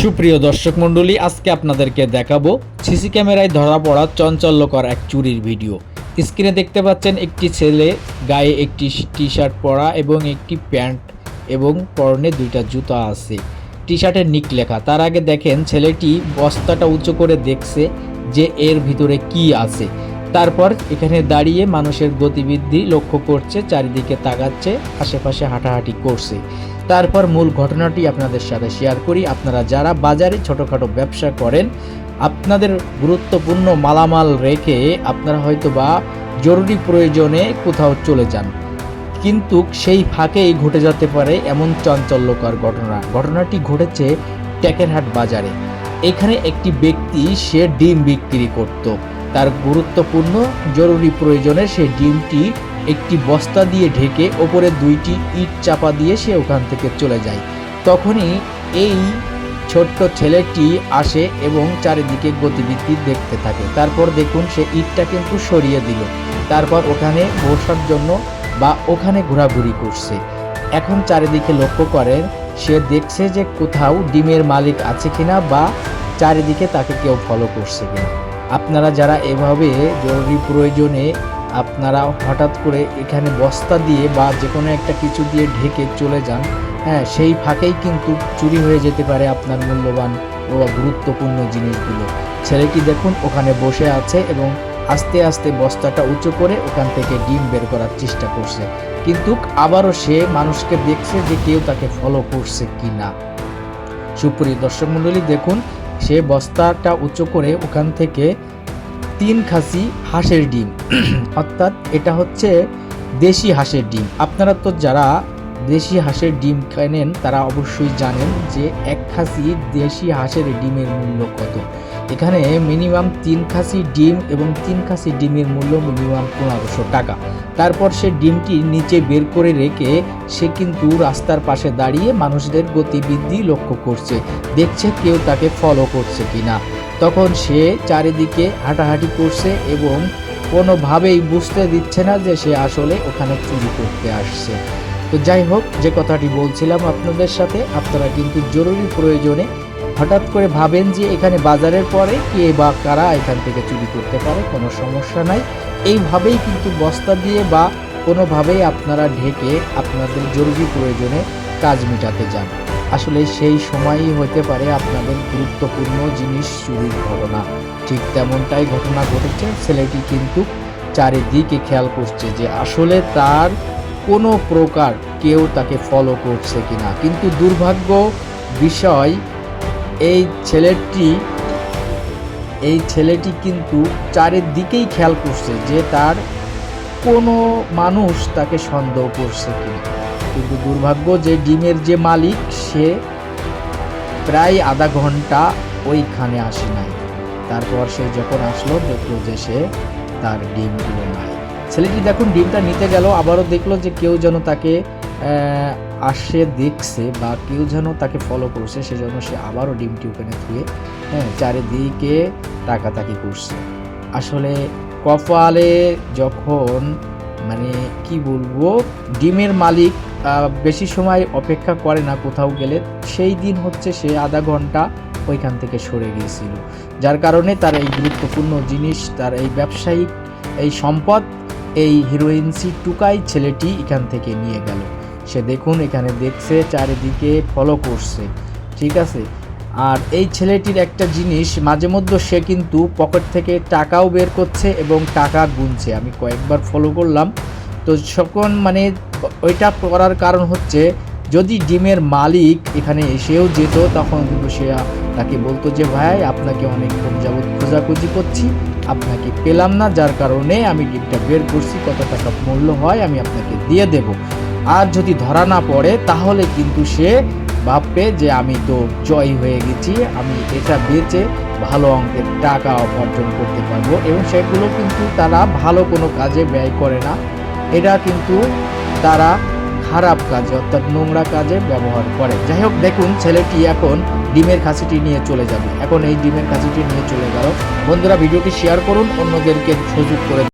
সুপ্রিয় দর্শক মণ্ডলী, আজকে আপনাদেরকে দেখাবো সিসি ক্যামেরায় ধরা পড়া চাঞ্চল্যকর এক চুরির ভিডিও। স্ক্রিনে দেখতে পাচ্ছেন একটি ছেলে গায়ে একটি টি শার্ট পরা এবং একটি প্যান্ট এবং পরনে দুইটা জুতা আছে। টি শার্টের নিক লেখা। তার আগে দেখেন ছেলেটি বস্তাটা উঁচু করে দেখছে যে এর ভিতরে কি আছে। তারপর এখানে দাঁড়িয়ে মানুষের গতিবিধি লক্ষ্য করছে, চারিদিকে তাকাচ্ছে, আশেপাশে হাঁটাহাঁটি করছে। তারপর মূল ঘটনাটি আপনাদের সাথে শেয়ার করি। আপনারা যারা বাজারে ছোটোখাটো ব্যবসা করেন, আপনাদের গুরুত্বপূর্ণ মালামাল রেখে আপনারা হয়তো বা জরুরি প্রয়োজনে কোথাও চলে যান, কিন্তু সেই ফাঁকেই ঘটে যেতে পারে এমন চাঞ্চল্যকর ঘটনাটি ঘটেছে টেকেরহাট বাজারে। এখানে একটি ব্যক্তি সে ডিম বিক্রি করত। তার গুরুত্বপূর্ণ জরুরি প্রয়োজনে সে ডিমটি একটি বস্তা দিয়ে ঢেকে ওপরে দুইটি ইট চাপা দিয়ে সে ওখান থেকে চলে যায়। তখনই এই ছোট্ট ছেলেটি আসে এবং চারিদিকে গতিবিধি দেখতে থাকে। তারপর দেখুন সে ইটটা কিন্তু সরিয়ে দিল, তারপর ওখানে বসার জন্য বা ওখানে ঘোরাঘুরি করছে। এখন চারিদিকে লক্ষ্য করেন, সে দেখছে যে কোথাও ডিমের মালিক আছে কিনা বা চারিদিকে তাকে কেউ ফলো করছে কিনা। আপনারা যারা এভাবে জরুরি প্রয়োজনে আপনারা হঠাৎ করে এখানে বস্তা দিয়ে বা যে কোনো একটা কিছু দিয়ে ঢেকে চলে যান, সেই ফাঁকেই কিন্তু চুরি হয়ে যেতে পারে আপনার মূল্যবান ও গুরুত্বপূর্ণ জিনিসগুলো। ছেলেটি দেখুন ওখানে বসে আছে এবং আস্তে আস্তে বস্তাটা উঁচু করে ওখান থেকে ডিম বের করার চেষ্টা করছে, কিন্তু আবারও সে মানুষকে দেখছে যে কেউ তাকে ফলো করছে কিনা। সুপ্রিয় দর্শক মণ্ডলী, দেখুন সে বস্তাটা উঁচু করে ওখান থেকে 3 খাসি হাঁসের ডিম, অর্থাৎ এটা হচ্ছে দেশি হাঁসের ডিম। আপনারা তো যারা দেশি হাঁসের ডিম কেনেন তারা অবশ্যই জানেন যে 1 খাসি দেশি হাঁসের ডিমের মূল্য কত। এখানে মিনিমাম 3 খাসি ডিম এবং 3 খাসি ডিমের মূল্য মিনিমাম 1500 টাকা। তারপর সে ডিমটি নিচে বের করে রেখে সে কিন্তু রাস্তার পাশে দাঁড়িয়ে মানুষদের গতিবিধি লক্ষ্য করছে, দেখছে কেউ তাকে ফলো করছে কিনা। তখন সে চারিদিকে হাঁটাহাঁটি করছে এবং কোনোভাবেই বুঝতে দিচ্ছে না যে সে আসলে ওখানে চুরি করতে আসছে। তো যাই হোক, যে কথাটি বলছিলাম আপনাদের সাথে, আপনারা কিন্তু জরুরি প্রয়োজনে হঠাৎ করে ভাবেন যে এখানে বাজারের পরে কে বা কারা এখান থেকে চুরি করতে পারে, কোনো সমস্যা নাই। এইভাবেই কিন্তু বস্তা দিয়ে বা কোনোভাবেই আপনারা ঢেকে আপনাদের জরুরি প্রয়োজনে কাজ মেটাতে যান। আসলে সেই সময়ই হতে পারে আপনাদের গুরুত্বপূর্ণ জিনিস চুরির ঘটনা। ঠিক তেমনটাই ঘটনা ঘটেছে। ছেলেটি কিন্তু চারিদিকে খেয়াল করছে যে আসলে তার কোনো প্রকার কেউ তাকে ফলো করছে কিনা। কিন্তু দুর্ভাগ্য বিষয়, এই ছেলেটি কিন্তু চারিদিকেই খেয়াল করছে যে তার কোনো মানুষ তাকে সন্দেহ করছে কিনা। কিন্তু দুর্ভাগ্য যে ডিমের যে মালিক সে প্রায় আধা ঘন্টা ওইখানে আসে নাই। তারপর সে যখন আসলো দেখলো যে সে তার ডিমগুলো নাই। ছেলেটি দেখুন ডিমটা নিতে গেল, আবারও দেখলো যে কেউ যেন তাকে আসে দেখছে বা কেউ যেন তাকে ফলো করছে, সেজন্য সে আবারও ডিমটি ওখানে ধুয়ে চারিদিকে তাকাতাকি করছে। আসলে কপালে যখন কি বলবো, ডিমের মালিক বেশি সময় অপেক্ষা করে না কোথাও গেলে, সেই দিন হচ্ছে সে আধা ঘন্টা ওইখান থেকে সরে গিয়েছিল, যার কারণে তার এই গুরুত্বপূর্ণ জিনিস, তার এই ব্যবসায়িক এই সম্পদ, এই হিরোইন্সি টুকাই ছেলেটি এখান থেকে নিয়ে গেল। সে দেখুন এখানে দেখছে, চারিদিকে ফলো করছে, ঠিক আছে। আর এই ছেলেটির একটা জিনিস, মাঝে মধ্যে সে কিন্তু পকেট থেকে টাকাও বের করছে এবং টাকা গুনছে। আমি কয়েকবার ফলো করলাম। তো যখন ওইটা করার কারণ হচ্ছে, যদি ডিমের মালিক এখানে এসেও যেত তখন কিন্তু সে তাকে বলতো যে ভাই আপনাকে অনেকক্ষণ যাবৎ খোঁজাখুঁজি করছি, আপনাকে পেলাম না, যার কারণে আমি ডিমটা বের করছি, কত টাকা মূল্য হয় আমি আপনাকে দিয়ে দেব। আর যদি ধরা না পড়ে তাহলে কিন্তু সে ভাববে যে আমি তো জয় হয়ে গেছি, আমি এটা বেচে ভালো অঙ্কের টাকা উপার্জন করতে পারবো। এবং সেগুলো কিন্তু তারা ভালো কোনো কাজে ব্যয় করে না, এটা কিন্তু তারা খারাপ কাজে অর্থাৎ নোংরা কাজে ব্যবহার করে। যাই হোক, দেখুন ছেলেটি এখন ডিমের খাসিটি নিয়ে চলে যাবে। এখন এই ডিমের খাসিটি নিয়ে চলে গেল। বন্ধুরা, ভিডিওটি শেয়ার করুন, অন্যদেরকে সুযোগ করে